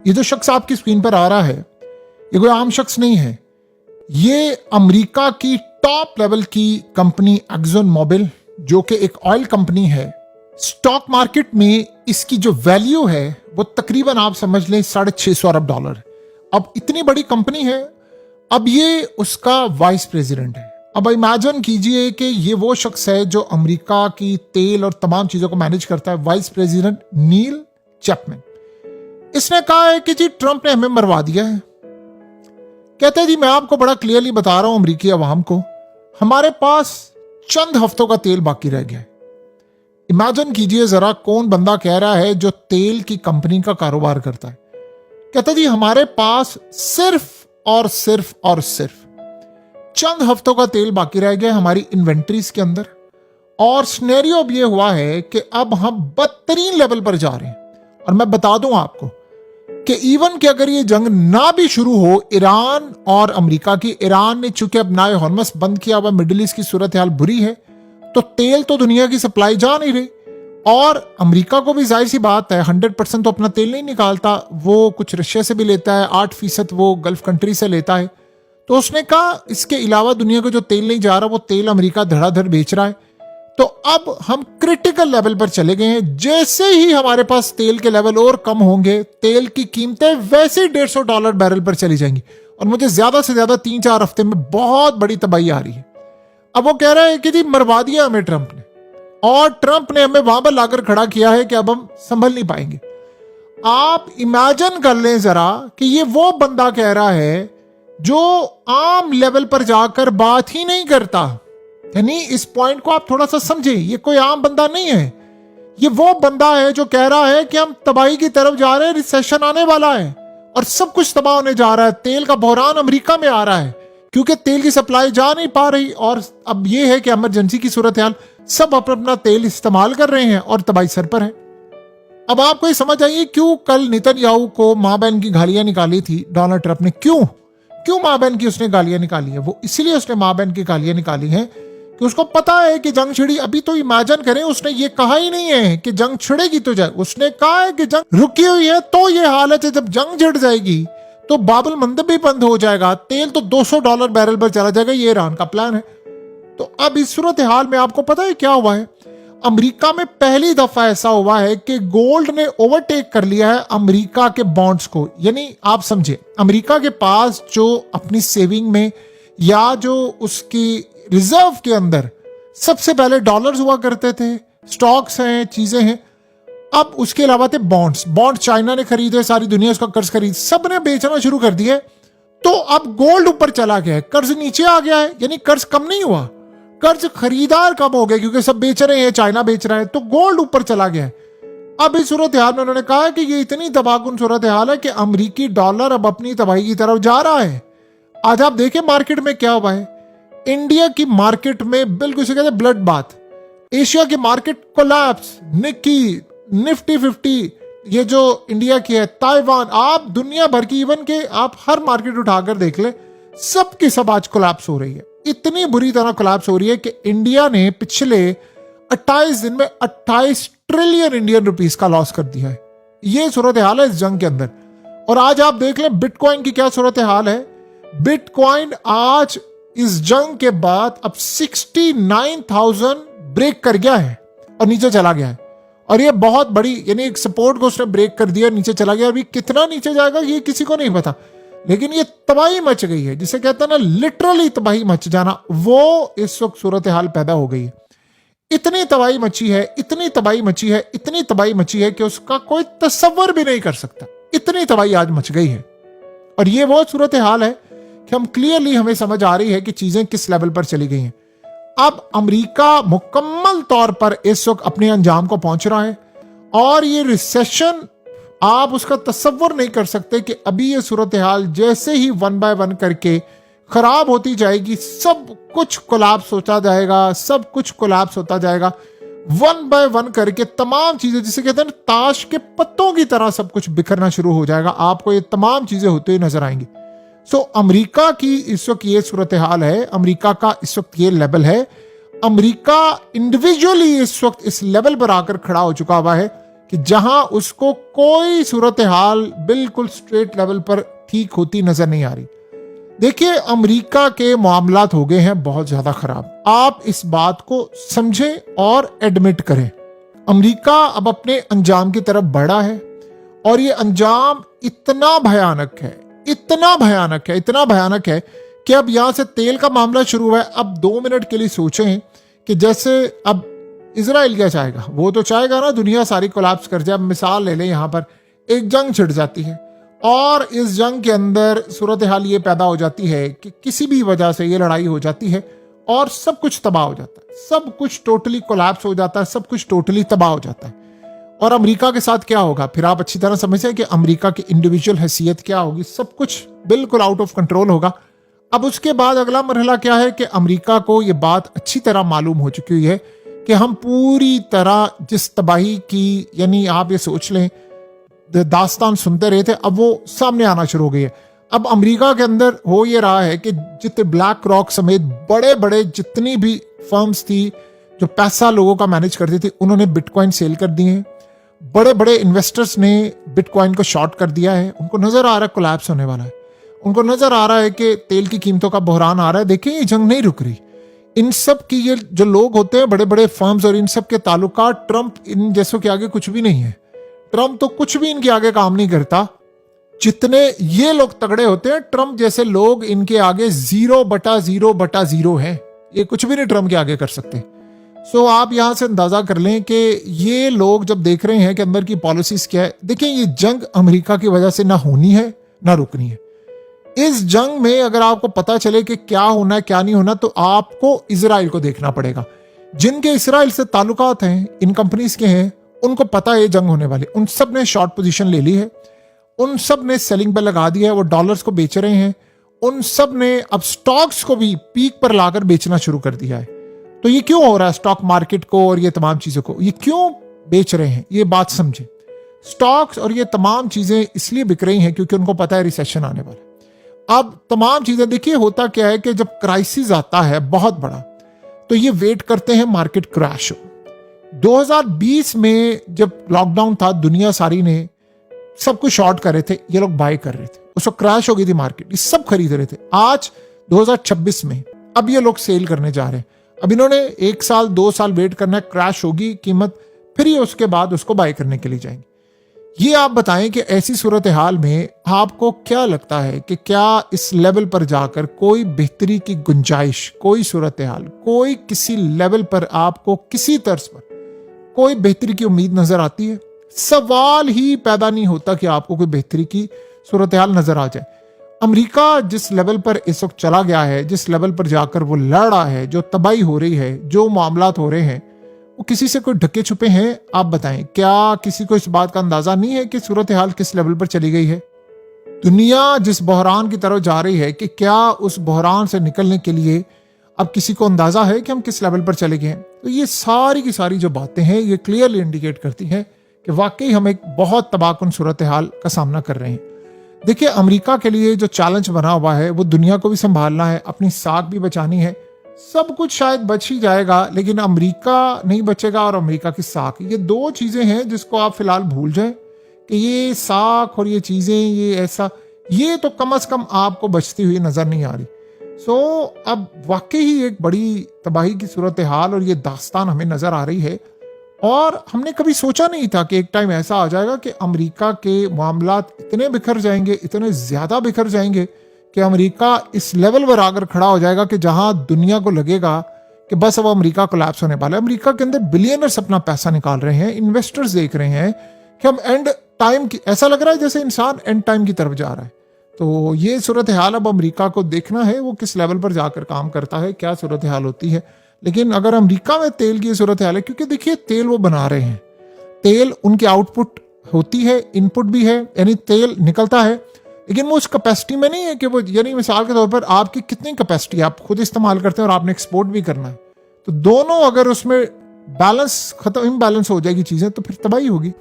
ये जो शख्स आपकी स्क्रीन पर आ रहा है, ये कोई आम शख्स नहीं है। ये अमेरिका की टॉप लेवल की कंपनी एक्सन मोबिल, जो कि एक ऑयल कंपनी है, स्टॉक मार्केट में इसकी जो वैल्यू है वो तकरीबन आप समझ लें $650 अरब। अब इतनी बड़ी कंपनी है, अब ये उसका वाइस प्रेसिडेंट है। अब इमेजिन कीजिए कि ये वो शख्स है जो अमेरिका की तेल और तमाम चीजों को मैनेज करता है, वाइस प्रेसिडेंट नील चैपमैन। इसने कहा है कि जी ट्रंप ने हमें मरवा दिया है। कहते हैं जी मैं आपको बड़ा क्लियरली बता रहा हूं अमेरिकी अवाम को, हमारे पास चंद हफ्तों का तेल बाकी रह गया है। इमेजिन कीजिए जरा, कौन बंदा कह रहा है जो तेल की कंपनी का कारोबार करता है। कहता जी हमारे पास सिर्फ और सिर्फ और सिर्फ चंद हफ्तों का तेल बाकी रह गया हमारी इन्वेंट्रीज के अंदर, और सिनेरियो अब ये हुआ है कि अब हम बदतरीन लेवल पर जा रहे हैं। और मैं बता दूं आपको कि इवन कि अगर ये जंग ना भी शुरू हो ईरान और अमेरिका की, ईरान ने चूंकि अब नाए हॉर्मस बंद किया हुआ, मिडिल ईस्ट की सूरत हाल बुरी है, तो तेल तो दुनिया की सप्लाई जा नहीं रही। और अमेरिका को भी जाहिर सी बात है 100% तो अपना तेल नहीं निकालता, वो कुछ रशिया से भी लेता है, 8% वो गल्फ कंट्री से लेता है। तो उसने कहा इसके अलावा दुनिया को जो तेल नहीं जा रहा वो तेल अमेरिका धड़ाधड़ बेच रहा है। तो अब हम क्रिटिकल लेवल पर चले गए हैं। जैसे ही हमारे पास तेल के लेवल और कम होंगे, तेल की कीमतें वैसे ही $150 बैरल पर चली जाएंगी, और मुझे ज्यादा से ज्यादा 3-4 हफ्ते में बहुत बड़ी तबाही आ रही है। अब वो कह रहा है कि जी मरवा दिया हमें ट्रंप ने, और ट्रंप ने हमें वहां पर लाकर खड़ा किया है कि अब हम संभल नहीं पाएंगे। आप इमेजिन कर लें जरा कि ये वो बंदा कह रहा है जो आम लेवल पर जाकर बात ही नहीं करता। यानी इस पॉइंट को आप थोड़ा सा समझें, ये कोई आम बंदा नहीं है। ये वो बंदा है जो कह रहा है कि हम तबाही की तरफ जा रहे हैं, रिसेशन आने वाला है और सब कुछ तबाह होने जा रहा है। तेल का बहरान अमेरिका में आ रहा है क्योंकि तेल की सप्लाई जा नहीं पा रही, और अब ये है कि इमरजेंसी की सूरत हाल, सब अपना तेल इस्तेमाल कर रहे हैं और तबाही सर पर है। अब आपको ये समझ आइए क्यों कल नेतन्याहू को मां बहन की गालियां निकाली थी डोनाल्ड ट्रंप ने। क्यों मां बहन की उसने गालियां निकाली है? वो इसलिए उसने मां बहन की गालियां निकाली हैं कि उसको पता है कि जंग छिड़ी। अभी तो इमेजिन करें, उसने ये कहा ही नहीं है कि जंग छिड़ेगी तो जाए, उसने कहा है कि जंग रुकी हुई है। तो ये हालत है, जब जंग छिड़ जाएगी तो बाबुल मंदब भी बंद हो जाएगा, तेल तो $200 बैरल पर चला जाएगा। ये ईरान का प्लान है। तो अब इस सूरत हाल में आपको पता है क्या हुआ है? अमेरिका में पहली दफा ऐसा हुआ है कि गोल्ड ने ओवरटेक कर लिया है अमेरिका के बॉन्ड्स को। यानी आप समझे, अमेरिका के पास जो अपनी सेविंग में या जो उसकी रिजर्व के अंदर सबसे पहले डॉलर्स हुआ करते थे, स्टॉक्स हैं, चीजें हैं, अब उसके अलावा थे बॉन्ड्स। बॉन्ड चाइना ने खरीदे, सारी दुनिया उसका कर्ज खरीद, सब ने बेचना शुरू कर दिया। तो अब गोल्ड ऊपर चला गया है, कर्ज नीचे आ गया है। यानी कर्ज कम नहीं हुआ, कर्ज खरीदार कम हो गए क्योंकि सब बेच रहे हैं, चाइना बेच रहा है, तो गोल्ड ऊपर चला गया है। अब इस सूरत हाल में उन्होंने कहा कि ये इतनी तबाहकुन सूरत हाल है कि अमेरिकी डॉलर अब अपनी तबाही की तरफ जा रहा है। आज आप देखें मार्केट में क्या हुआ है। इंडिया की मार्केट में बिल्कुल इसे कहते हैं ब्लड बाथ। एशिया की मार्केट कोलैप्स, निक्की, निफ्टी 50, ये जो इंडिया की है, ताइवान, आप दुनिया भर की, इवन के आप हर मार्केट उठाकर देख ले, सब की सब आज कोलैप्स हो रही है। इतनी बुरी तरह कोलैप्स हो रही है कि इंडिया ने पिछले 28 दिन में 28 ट्रिलियन इंडियन रुपीस का लॉस कर दिया है। ये सूरत हाल है इस जंग के अंदर। और आज आप देख लें बिटकॉइन की क्या सूरत हाल है। बिटकॉइन आज इस जंग के बाद अब 69,000 ब्रेक कर गया है और नीचे चला गया है। और ये बहुत बड़ी, यानी एक सपोर्ट को उसने ब्रेक कर दिया, नीचे चला गया। अभी कितना नीचे जाएगा ये किसी को नहीं पता, लेकिन ये तबाही मच गई है, जिसे कहते हैं ना लिटरली तबाही मच जाना, वो इस वक्त सूरत हाल पैदा हो गई है। इतनी तबाही मची है, इतनी तबाही मची है, इतनी तबाही मची है कि उसका कोई तसव्वुर भी नहीं कर सकता। इतनी तबाही आज मच गई है। और ये वो सूरत हाल है कि हम क्लियरली, हमें समझ आ रही है कि चीजें किस लेवल पर चली गई हैं। अब अमेरिका मुकम्मल तौर पर इस वक्त अपने अंजाम को पहुंच रहा है, और ये रिसेशन आप उसका तसव्वुर नहीं कर सकते कि अभी ये सूरत हाल जैसे ही 1 बाय 1 करके खराब होती जाएगी, सब कुछ कोलैप्स होता जाएगा, सब कुछ कोलैप्स होता जाएगा। 1 बाय 1 करके तमाम चीजें, जिसे कहते हैं ताश के पत्तों की तरह सब कुछ बिखरना शुरू हो जाएगा। आपको ये तमाम चीजें होते हुए नजर आएंगी। सो अमेरिका की इस वक्त ये सूरत हाल है, अमेरिका का इस वक्त ये लेवल है। अमेरिका इंडिविजुअली इस वक्त इस लेवल पर आकर खड़ा हो चुका हुआ है कि जहां उसको कोई सूरत हाल बिल्कुल स्ट्रेट लेवल पर ठीक होती नजर नहीं आ रही। देखिए, अमेरिका के मामलात हो गए हैं बहुत ज्यादा खराब। आप इस बात को समझें और एडमिट करें। अमेरिका अब अपने अंजाम की तरफ बढ़ा है और ये अंजाम इतना भयानक है, इतना भयानक है, इतना भयानक है कि अब यहां से तेल का मामला शुरू हुआ है। अब 2 मिनट के लिए सोचें कि जैसे अब इजराइल क्या चाहेगा, वो तो चाहेगा ना दुनिया सारी कोलैप्स कर जाए। अब मिसाल ले लें, यहां पर एक जंग छिड़ जाती है और इस जंग के अंदर सूरत हाल ये पैदा हो जाती है कि किसी भी वजह से ये लड़ाई हो जाती है और सब कुछ तबाह हो जाता है, सब कुछ टोटली कोलैप्स हो जाता है, सब कुछ टोटली तबाह हो जाता है। और अमेरिका के साथ क्या होगा, फिर आप अच्छी तरह समझें कि अमेरिका की इंडिविजुअल हैसियत क्या होगी, सब कुछ बिल्कुल आउट ऑफ कंट्रोल होगा। अब उसके बाद अगला मरहला क्या है कि अमेरिका को ये बात अच्छी तरह मालूम हो चुकी हुई है कि हम पूरी तरह जिस तबाही की, यानी आप ये सोच लें दास्तान सुनते रहे थे, अब वो सामने आना शुरू हो गई है। अब अमेरिका के अंदर हो ये रहा है कि जितने ब्लैक रॉक समेत बड़े बड़े जितनी भी फर्म्स थी जो पैसा लोगों का मैनेज करती थी, उन्होंने बिटकॉइन सेल कर दिए हैं। बड़े बड़े इन्वेस्टर्स ने बिटकॉइन को शॉर्ट कर दिया है। उनको नजर आ रहा है कोलैप्स होने वाला है, उनको नजर आ रहा है कि तेल की कीमतों का बहरान आ रहा है। देखिए, ये जंग नहीं रुक रही। इन सब की ये जो लोग होते हैं बड़े बड़े फर्म्स और इन सब के ताल्लुकात, ट्रंप इन जैसों के आगे कुछ भी नहीं है। ट्रंप तो कुछ भी इनके आगे काम नहीं करता। जितने ये लोग तगड़े होते हैं, ट्रंप जैसे लोग इनके आगे 0/0/0 हैं। ये कुछ भी नहीं ट्रंप के आगे कर सकते। सो आप यहां से अंदाजा कर लें कि ये लोग जब देख रहे हैं कि अंदर की पॉलिसीज क्या है। देखिए, ये जंग अमेरिका की वजह से ना होनी है ना रुकनी है। इस जंग में अगर आपको पता चले कि क्या होना है क्या नहीं होना, तो आपको इजराइल को देखना पड़ेगा। जिनके इजराइल से ताल्लुकात हैं, इन कंपनीज के हैं, उनको पता है जंग होने वाली। उन सब ने शॉर्ट पोजीशन ले ली है, उन सब ने सेलिंग पे लगा दिया है, वो डॉलर्स को बेच रहे हैं। उन सब ने अब स्टॉक्स को भी पीक पर लाकर बेचना शुरू कर दिया है। तो ये क्यों हो रहा है, स्टॉक मार्केट को और ये तमाम चीजों को ये क्यों बेच रहे हैं, ये बात समझे। स्टॉक्स और ये तमाम चीजें इसलिए बिक रही हैं क्योंकि उनको पता है रिसेशन आने वाला है। अब तमाम चीजें, देखिए होता क्या है कि जब क्राइसिस आता है बहुत बड़ा, तो ये वेट करते हैं मार्केट क्रैश हो। 2020 में जब लॉकडाउन था, दुनिया सारी ने सब कुछ शॉर्ट कर रहे थे, ये लोग बाय कर रहे थे, उस वक्त क्रैश हो गई थी मार्केट, ये सब खरीद रहे थे। आज 2026 में अब ये लोग सेल करने जा रहे हैं। अब इन्होंने 1 साल 2 साल वेट करना है, क्रैश होगी कीमत, फिर ये उसके बाद उसको बाय करने के लिए जाएंगे। ये आप बताएं कि ऐसी सूरत हाल में आपको क्या लगता है कि क्या इस लेवल पर जाकर कोई बेहतरी की गुंजाइश, कोई सूरत हाल, कोई किसी लेवल पर आपको किसी तर्ज पर कोई बेहतरी की उम्मीद नजर आती है? सवाल ही पैदा नहीं होता कि आपको कोई बेहतरी की सूरत हाल नजर आ जाए। अमेरिका जिस लेवल पर इस वक्त चला गया है, जिस लेवल पर जाकर वो लड़ रहा है, जो तबाही हो रही है, जो मामलात हो रहे हैं, वो किसी से कोई ढके छुपे हैं? आप बताएं, क्या किसी को इस बात का अंदाजा नहीं है कि सूरत हाल किस लेवल पर चली गई है? दुनिया जिस बहरान की तरफ जा रही है कि क्या उस बहरान से निकलने के लिए अब किसी को अंदाजा है कि हम किस लेवल पर चले गए हैं? तो ये सारी की सारी जो बातें हैं, ये क्लियरली इंडिकेट करती हैं कि वाकई हम एक बहुत तबाहकुन सूरत हाल का सामना कर रहे हैं। देखिए, अमेरिका के लिए जो चैलेंज बना हुआ है, वो दुनिया को भी संभालना है, अपनी साख भी बचानी है। सब कुछ शायद बच ही जाएगा, लेकिन अमेरिका नहीं बचेगा और अमेरिका की साख, ये 2 चीजें हैं जिसको आप फिलहाल भूल जाएं कि ये साख और ये चीजें, ये ऐसा, ये तो कम से कम आपको बचती हुई नजर नहीं आ रही। सो अब वाकई ही एक बड़ी तबाही की सूरत हाल और ये दास्तान हमें नजर आ रही है। और हमने कभी सोचा नहीं था कि एक टाइम ऐसा आ जाएगा कि अमेरिका के मामलात इतने बिखर जाएंगे, इतने ज्यादा बिखर जाएंगे कि अमेरिका इस लेवल पर आकर खड़ा हो जाएगा कि जहां दुनिया को लगेगा कि बस अब अमेरिका कोलैप्स होने वाला है। अमेरिका के अंदर बिलियनर्स अपना पैसा निकाल रहे हैं, इन्वेस्टर्स देख रहे हैं कि हम एंड टाइम की, ऐसा लग रहा है जैसे इंसान एंड टाइम की तरफ जा रहा है। तो ये सूरत हाल अब अमेरिका को देखना है, वो किस लेवल पर जाकर काम करता है, क्या सूरत हाल होती है। लेकिन अगर अमेरिका में तेल की सूरत हाल है, क्योंकि देखिए तेल वो बना रहे हैं, तेल उनकी आउटपुट होती है, इनपुट भी है, यानी तेल निकलता है, लेकिन वो उस कैपेसिटी में नहीं है कि वो, यानी मिसाल के तौर पर आपकी कितनी कैपेसिटी आप खुद इस्तेमाल करते हैं और आपने एक्सपोर्ट भी करना है, तो दोनों अगर उसमें बैलेंस खत्म, इम्बैलेंस हो जाएगी चीजें, तो फिर तबाही होगी।